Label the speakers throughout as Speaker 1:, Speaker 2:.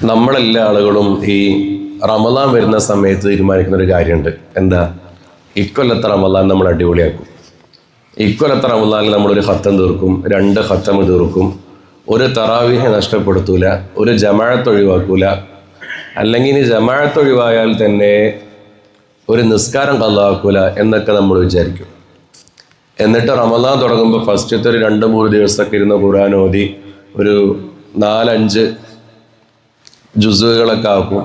Speaker 1: നമ്മളെല്ലാ ആളുകളും ഈ റമദാൻ വരുന്ന സമയത്ത് തീരുമാനിക്കുന്ന ഒരു കാര്യമുണ്ട്. എന്താ? ഇക്കൊല്ലത്തെ റമദാൻ നമ്മൾ അടിപൊളിയാക്കും. ഇക്കൊല്ലത്തെ റമദാനിൽ നമ്മളൊരു ഖത്തം തീർക്കും, 2 ഖത്തം തീർക്കും, ഒരു തറാവീഹ് നഷ്ടപ്പെടുത്തൂല, ഒരു ജമാഅത്ത് ഒഴിവാക്കൂല, അല്ലെങ്കിൽ ഇനി ജമാഅത്ത് ഒഴിവായാൽ തന്നെ ഒരു നിസ്കാരം ഖളാക്കൂല എന്നൊക്കെ നമ്മൾ വിചാരിക്കും. എന്നിട്ട് റമദാൻ തുടങ്ങുമ്പോൾ ഫസ്റ്റത്തെ ഒരു 2-3 ദിവസമൊക്കെ ഇരുന്ന് ഖുർആൻ ഓതി ഒരു 4-5 ജുസുകളൊക്കെ ആക്കും.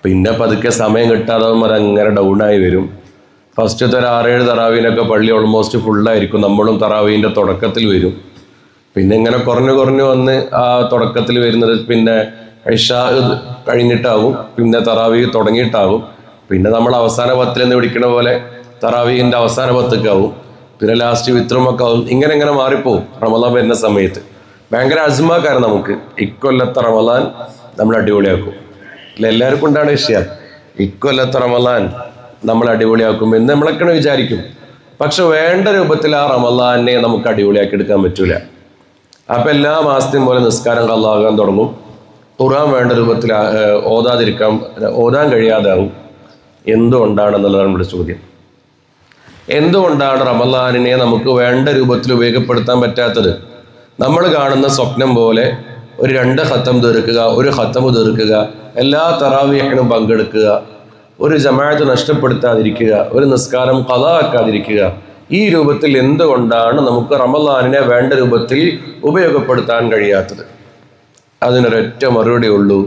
Speaker 1: പിന്നെ പതുക്കെ സമയം കിട്ടാതെ അങ്ങനെ ഡൗണായി വരും. ഫസ്റ്റത്തെ ഒരു 6-7 തറാവീനൊക്കെ പള്ളി ഓൾമോസ്റ്റ് ഫുള്ളായിരിക്കും. നമ്മളും തറാവീൻ്റെ തുടക്കത്തിൽ വരും. പിന്നെ ഇങ്ങനെ കുറഞ്ഞു വന്ന് ആ തുടക്കത്തിൽ വരുന്നത് പിന്നെ ഇശാ കഴിഞ്ഞിട്ടാകും, പിന്നെ തറാവീഹ് തുടങ്ങിയിട്ടാകും, പിന്നെ നമ്മൾ അവസാന പത്തിലെന്ന് വിളിക്കണ പോലെ തറാവീഹിൻ്റെ അവസാന പത്തൊക്കെയാവും, പിന്നെ ലാസ്റ്റ് വിത്രമൊക്കെ ആവും. ഇങ്ങനെ മാറിപ്പോവും റമദാൻ വരുന്ന സമയത്ത്. ഭയങ്കര അസ്മാക്കാരം നമുക്ക്. ഇക്കൊല്ലത്തെ റമദാൻ നമ്മൾ അടിപൊളിയാക്കും. എല്ലാവർക്കും ഉണ്ടാണ് വിഷയം. ഇക്കൊല്ലത്തെ റമദാൻ നമ്മൾ അടിപൊളിയാക്കും എന്ന് നമ്മളൊക്കെ വിചാരിക്കും. പക്ഷെ വേണ്ട രൂപത്തിൽ ആ റമദാനെ നമുക്ക് അടിപൊളിയാക്കി എടുക്കാൻ പറ്റൂല. അപ്പം എല്ലാ മാസത്തെയും പോലെ നിസ്കാരം ഖളാകാൻ തുടങ്ങും. ഖുർആൻ വേണ്ട രൂപത്തിൽ ഓതാൻ കഴിയാതാവും. എന്തുകൊണ്ടാണെന്നുള്ളതാണ് നമ്മുടെ ചോദ്യം. എന്തുകൊണ്ടാണ് റമദാനിനെ നമുക്ക് വേണ്ട രൂപത്തിൽ ഉപയോഗപ്പെടുത്താൻ പറ്റാത്തത്? നമ്മൾ കാണുന്ന സ്വപ്നം പോലെ ഒരു 2 ഖത്തം തീർക്കുക, ഒരു ഖത്തമ് തീർക്കുക, എല്ലാ തറാവീഹിനും പങ്കെടുക്കുക, ഒരു ജമാഅത്ത് നഷ്ടപ്പെടുത്താതിരിക്കുക, ഒരു നിസ്കാരം ഖളാക്കാതിരിക്കുക, ഈ രൂപത്തിൽ എന്തുകൊണ്ടാണ് നമുക്ക് റമദാനിനെ വേണ്ട രൂപത്തിൽ ഉപയോഗപ്പെടുത്താൻ കഴിയാത്തത്? അതിനൊരൊറ്റ മറുപടി ഉള്ളൂ: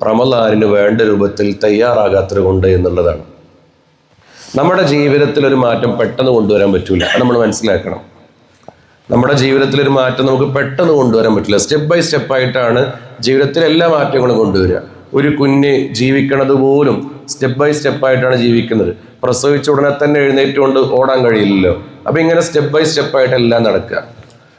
Speaker 1: റമദാനിന് വേണ്ട രൂപത്തിൽ തയ്യാറാകാത്തത് കൊണ്ട് എന്നുള്ളതാണ്. നമ്മുടെ ജീവിതത്തിൽ ഒരു മാറ്റം പെട്ടെന്ന് കൊണ്ടുവരാൻ പറ്റൂല. അത് നമ്മൾ മനസ്സിലാക്കണം. നമ്മുടെ ജീവിതത്തിൽ ഒരു മാറ്റം നമുക്ക് പെട്ടെന്ന് കൊണ്ടുവരാൻ പറ്റില്ല. സ്റ്റെപ്പ് ബൈ സ്റ്റെപ്പായിട്ടാണ് ജീവിതത്തിൽ എല്ലാ മാറ്റങ്ങളും കൊണ്ടുവരിക. ഒരു കുഞ്ഞ് ജീവിക്കണത് പോലും സ്റ്റെപ്പ് ബൈ സ്റ്റെപ്പായിട്ടാണ് ജീവിക്കുന്നത്. പ്രസവിച്ച ഉടനെ തന്നെ എഴുന്നേറ്റുകൊണ്ട് ഓടാൻ കഴിയില്ലല്ലോ. അപ്പം ഇങ്ങനെ സ്റ്റെപ്പ് ബൈ സ്റ്റെപ്പായിട്ട് എല്ലാം നടക്കുക.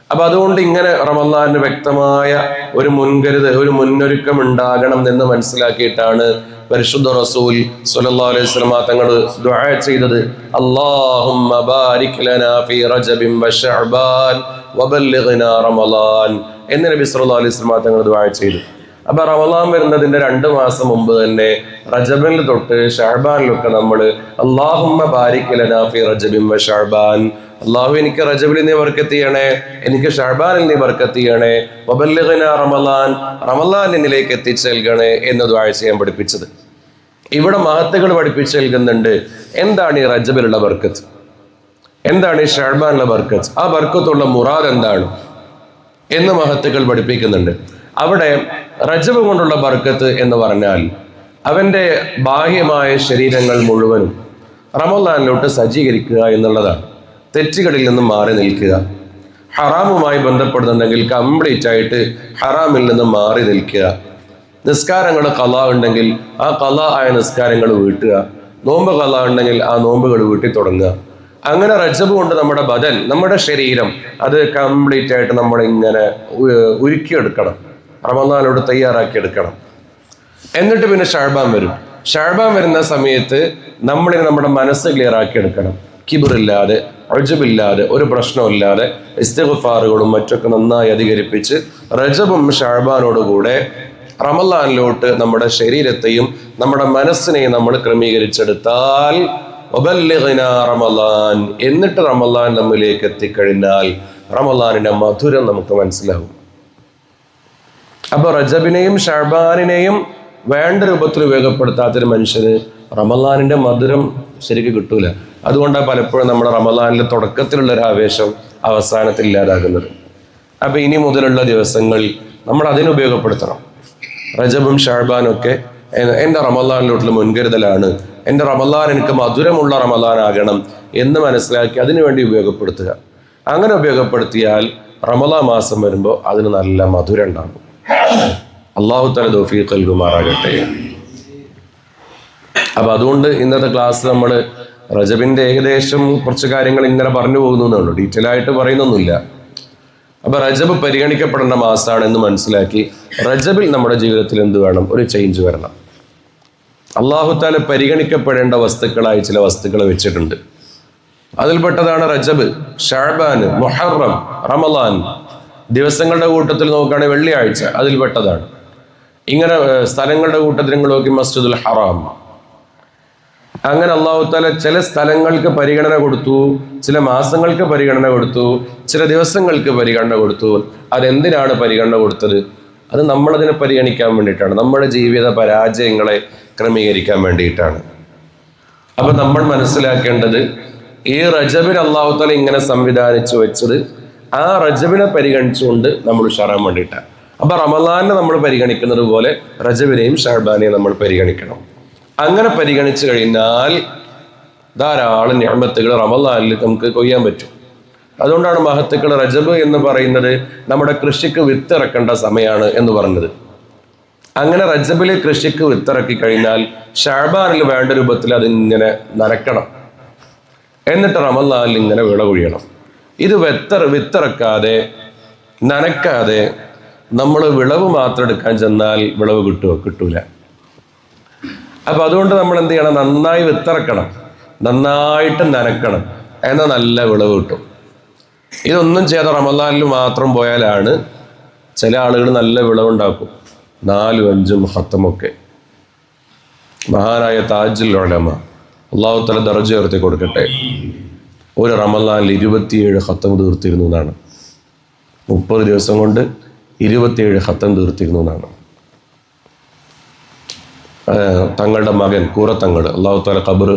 Speaker 1: അപ്പം അതുകൊണ്ട് ഇങ്ങനെ റമദാനിന് വ്യക്തമായ ഒരു മുന്നൊരുക്കം ഉണ്ടാകണം എന്ന് മനസ്സിലാക്കിയിട്ടാണ് പരിശുദ്ധ റസൂൽ സ്വല്ലല്ലാഹു അലൈഹി വസല്ലം തങ്ങൾ ദുആ ചെയ്തത്: അല്ലാഹുമ്മ ബാരിക് ലനാ ഫീ റജബിൻ വശഅബാൻ വബല്ലിഗ്നാ റമളാൻ എന്ന് നബി സ്വല്ലല്ലാഹു അലൈഹി വസല്ലം തങ്ങൾ ദുആ ചെയ്തു. അപ്പൊ റമളാൻ വരുന്നതിന്റെ 2 മാസം മുമ്പ് തന്നെ റജബിൽ തൊട്ട് ശഅബാനിലൊക്കെ നമ്മൾ അല്ലാഹുമ്മ ബാരിക് ലനാ ഫീ റജബിൻ വശഅബാൻ, അല്ലാഹു എനിക്ക് റജബിൽ നീ ബർക്കത്ത് ചെയ്യണേ, എനിക്ക് ശഅബാനിൽ നീ ബർക്കത്ത് ചെയ്യണേ, വബല്ലിഗ്നാ റമളാൻ, റമളാൻ എന്നിലേക്ക് എത്തിച്ചു നൽകണേ എന്ന് ദുആ ചെയ്യാൻ പഠിപ്പിച്ചത്. ഇവിടെ മഹത്തുകൾ പഠിപ്പിച്ചു നൽകുന്നുണ്ട് എന്താണ് ഈ റജബിലുള്ള ബർക്കത്ത്, എന്താണ് ഈ ശഅബാനിലുള്ള ബർക്കത്ത്, ആ ബർക്കത്തുള്ള മുറാദ് എന്താണ് എന്ന് മഹത്തുകൾ പഠിപ്പിക്കുന്നുണ്ട്. അവിടെ റജബ് കൊണ്ടുള്ള ബർക്കത്ത് എന്ന് പറഞ്ഞാൽ അവൻ്റെ ബാഹ്യമായ ശരീരങ്ങൾ മുഴുവനും റമളാനിലോട്ട് സജ്ജീകരിക്കുക എന്നുള്ളതാണ്. തെറ്റുകളിൽ നിന്നും മാറി നിൽക്കുക. ഹറാമുമായി ബന്ധപ്പെടുന്നുണ്ടെങ്കിൽ കംപ്ലീറ്റ് ആയിട്ട് ഹറാമിൽ നിന്നും മാറി നിൽക്കുക. നിസ്കാരങ്ങൾ ഖളാ ഉണ്ടെങ്കിൽ ആ ഖളാ ആയ നിസ്കാരങ്ങൾ വീട്ടുക. നോമ്പ് ഖളാ ഉണ്ടെങ്കിൽ ആ നോമ്പുകൾ വീട്ടി തുടങ്ങുക. അങ്ങനെ റജബ് കൊണ്ട് നമ്മുടെ ബദൻ, നമ്മുടെ ശരീരം അത് കംപ്ലീറ്റ് ആയിട്ട് നമ്മളിങ്ങനെ ഉരുക്കിയെടുക്കണം, റമദാനോട് തയ്യാറാക്കിയെടുക്കണം. എന്നിട്ട് പിന്നെ ശഅബാൻ വരും. ശഅബാൻ വരുന്ന സമയത്ത് നമ്മളിന് നമ്മുടെ മനസ്സ് ക്ലിയർ ആക്കിയെടുക്കണം. കിബറില്ലാതെ, ഉജ്ബില്ലാതെ, ഒരു പ്രശ്നമില്ലാതെ ഇസ്തിഗ്ഫാറുകളും മറ്റൊക്കെ നന്നായി അധികരിപ്പിച്ച് റജബും ശഅബാനോടുകൂടെ റമളാനിലോട്ട് നമ്മുടെ ശരീരത്തെയും നമ്മുടെ മനസ്സിനെയും നമ്മൾ ക്രമീകരിച്ചെടുത്താൽ വബല്ലിഗ്നാ റമളാൻ, എന്നിട്ട് റമളാൻ നമ്മിലേക്ക് എത്തിക്കഴിഞ്ഞാൽ റമളാനിന്റെ മധുരം നമുക്ക് മനസ്സിലാവും. അപ്പൊ റജബിനെയും ശഅബാനിനെയും വേണ്ട രൂപത്തിൽ ഉപയോഗപ്പെടുത്താത്തൊരു മനുഷ്യന് റമളാനിന്റെ മധുരം ശരിക്കും കിട്ടൂല. അതുകൊണ്ടാണ് പലപ്പോഴും നമ്മുടെ റമളാനിലെ തുടക്കത്തിലുള്ള ഒരു ആവേശം അവസാനത്തിൽ ഇല്ലാതാകുന്നത്. അപ്പൊ ഇനി മുതലുള്ള ദിവസങ്ങളിൽ നമ്മൾ അതിന് ഉപയോഗപ്പെടുത്തണം. റജബും ശഅബാനും ഒക്കെ എൻ്റെ റമളാനിലോട്ടുള്ള മുൻകരുതലാണ്, എൻ്റെ റമളാൻ എനിക്ക് മധുരമുള്ള റമളാനാകണം എന്ന് മനസ്സിലാക്കി അതിനു വേണ്ടി ഉപയോഗപ്പെടുത്തുക. അങ്ങനെ ഉപയോഗപ്പെടുത്തിയാൽ റമളാൻ മാസം വരുമ്പോൾ അതിന് നല്ല മധുരം ഉണ്ടാകും. അല്ലാഹു തആല തൗഫീഖ് നൽകുമാറാകട്ടെ. അപ്പൊ അതുകൊണ്ട് ഇന്നത്തെ ക്ലാസ് നമ്മൾ റജബിന്റെ ഏകദേശം കുറച്ച് കാര്യങ്ങൾ ഇങ്ങനെ പറഞ്ഞു പോകുന്നേ ഉള്ളൂ, ഡീറ്റെയിൽ ആയിട്ട് പറയുന്നൊന്നുമില്ല. അപ്പൊ റജബ് പരിഗണിക്കപ്പെടേണ്ട മാസമാണെന്ന് മനസ്സിലാക്കി റജബിൽ നമ്മുടെ ജീവിതത്തിൽ എന്ത് വേണം? ഒരു ചേഞ്ച് വരണം. അല്ലാഹു തആല പരിഗണിക്കപ്പെടേണ്ട വസ്തുക്കളായി ചില വസ്തുക്കൾ വെച്ചിട്ടുണ്ട്. അതിൽപ്പെട്ടതാണ് റജബ്, ശഅബാൻ, മുഹറം, റമളാൻ. ദിവസങ്ങളുടെ കൂട്ടത്തിൽ നോക്കുകയാണെങ്കിൽ വെള്ളിയാഴ്ച അതിൽപ്പെട്ടതാണ്. ഇങ്ങനെ സ്ഥലങ്ങളുടെ കൂട്ടത്തിൽ നിങ്ങൾ നോക്കി മസ്ജിദുൽ ഹറാം. അങ്ങനെ അല്ലാഹു തആല ചില സ്ഥലങ്ങൾക്ക് പരിഗണന കൊടുത്തു, ചില മാസങ്ങൾക്ക് പരിഗണന കൊടുത്തു, ചില ദിവസങ്ങൾക്ക് പരിഗണന കൊടുത്തു. അതെന്തിനാണ് പരിഗണന കൊടുത്തത്? അത് നമ്മളതിനെ പരിഗണിക്കാൻ വേണ്ടിയിട്ടാണ്, നമ്മുടെ ജീവിത പരാജയങ്ങളെ ക്രമീകരിക്കാൻ വേണ്ടിയിട്ടാണ്. അപ്പൊ നമ്മൾ മനസ്സിലാക്കേണ്ടത്, ഈ റജബിന് അല്ലാഹു തആല ഇങ്ങനെ സംവിധാനിച്ചു വെച്ചത് ആ റജബിനെ പരിഗണിച്ചുകൊണ്ട് നമ്മൾ ഉഷാറാൻ വേണ്ടിയിട്ടാണ്. അപ്പൊ റമളാനെ നമ്മൾ പരിഗണിക്കുന്നത് പോലെ റജബിനെയും ഷഅബാനെയും നമ്മൾ പരിഗണിക്കണം. അങ്ങനെ പരിഗണിച്ചു കഴിഞ്ഞാൽ ധാരാളം നിഅമത്തുകൾ റമളാനിൽ നമുക്ക് കൊയ്യാൻ പറ്റും. അതുകൊണ്ടാണ് മഹത്തുക്കൾ റജബ് എന്ന് പറയുന്നത് നമ്മുടെ കൃഷിക്ക് വിത്തിറക്കേണ്ട സമയമാണ് എന്ന് പറഞ്ഞത്. അങ്ങനെ റജബിൽ കൃഷിക്ക് വിത്തിറക്കി കഴിഞ്ഞാൽ ഷഅബാനിൽ വേണ്ട രൂപത്തിൽ അതിങ്ങനെ നനക്കണം, എന്നിട്ട് റമളാനിൽ ഇങ്ങനെ വിള കൊയ്യണം. ഇത് വിത്തിറക്കാതെ നനക്കാതെ നമ്മൾ വിളവ് മാത്രം എടുക്കാൻ ചെന്നാൽ വിളവ് കിട്ടൂല. അപ്പൊ അതുകൊണ്ട് നമ്മൾ എന്ത് ചെയ്യണം? നന്നായി വിത്തിറക്കണം, നന്നായിട്ട് നനക്കണം, എന്നാൽ നല്ല വിളവ് കിട്ടും. ഇതൊന്നും ചെയ്ത റമളാനിൽ മാത്രം പോയാലാണ് ചില ആളുകൾ നല്ല വിളവുണ്ടാക്കും, 4-5 ഖത്തമൊക്കെ. മഹാനായ താജുൽ ഉലമ അല്ലാഹു തആല ദറജ ഉയർത്തി കൊടുക്കട്ടെ, ഒരു റമളാനിൽ 27 ഖത്തം തീർത്തിരുന്നു എന്നാണ്. 30 ദിവസം കൊണ്ട് 27 ഖത്തം തീർത്തിരുന്നു എന്നാണ്. തങ്ങളുടെ മകൻ കൂറത്തങ്ങൾ അല്ലാഹു തആല ഖബർ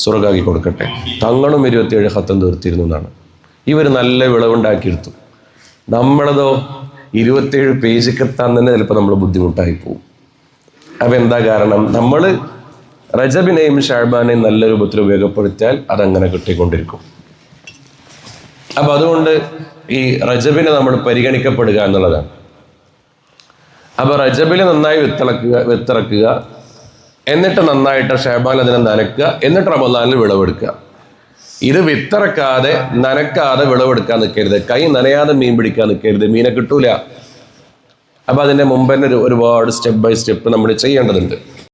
Speaker 1: സ്വർഗ്ഗാക്കി കൊടുക്കട്ടെ, തങ്ങളും 27 ഖത്തം തീർത്തിരുന്നു എന്നാണ്. ഇവർ നല്ല വിളവുണ്ടാക്കിയെടുത്തു. നമ്മളതോ 27 പേജൊക്കെ എത്താൻ തന്നെ ചിലപ്പോൾ നമ്മൾ ബുദ്ധിമുട്ടായി പോകും. അപ്പം എന്താ കാരണം? നമ്മൾ റജബിനെയും ഷഅബാനെയും നല്ല രൂപത്തിൽ ഉപയോഗപ്പെടുത്തിയാൽ അതങ്ങനെ കിട്ടിക്കൊണ്ടിരിക്കും. അപ്പം അതുകൊണ്ട് ഈ റജബിനെ നമ്മൾ പരിഗണിക്കപ്പെടുക എന്നുള്ളതാണ്. അപ്പോൾ റജബിൽ നന്നായി വിത്തിറക്കുക, എന്നിട്ട് നന്നായിട്ട് ഷഅബാൻ അതിനെ നനക്കുക, എന്നിട്ട് റമളാനിൽ വിളവെടുക്കുക. ഇത് വിത്തിറക്കാതെ നനക്കാതെ വിളവെടുക്കാൻ നിൽക്കരുത്, കൈ നനയാതെ മീൻ പിടിക്കാൻ നിൽക്കരുത്, മീനെ കിട്ടൂല. അപ്പം അതിൻ്റെ മുമ്പ് തന്നെ ഒരുപാട് സ്റ്റെപ്പ് ബൈ സ്റ്റെപ്പ് നമ്മൾ ചെയ്യേണ്ടതുണ്ട്.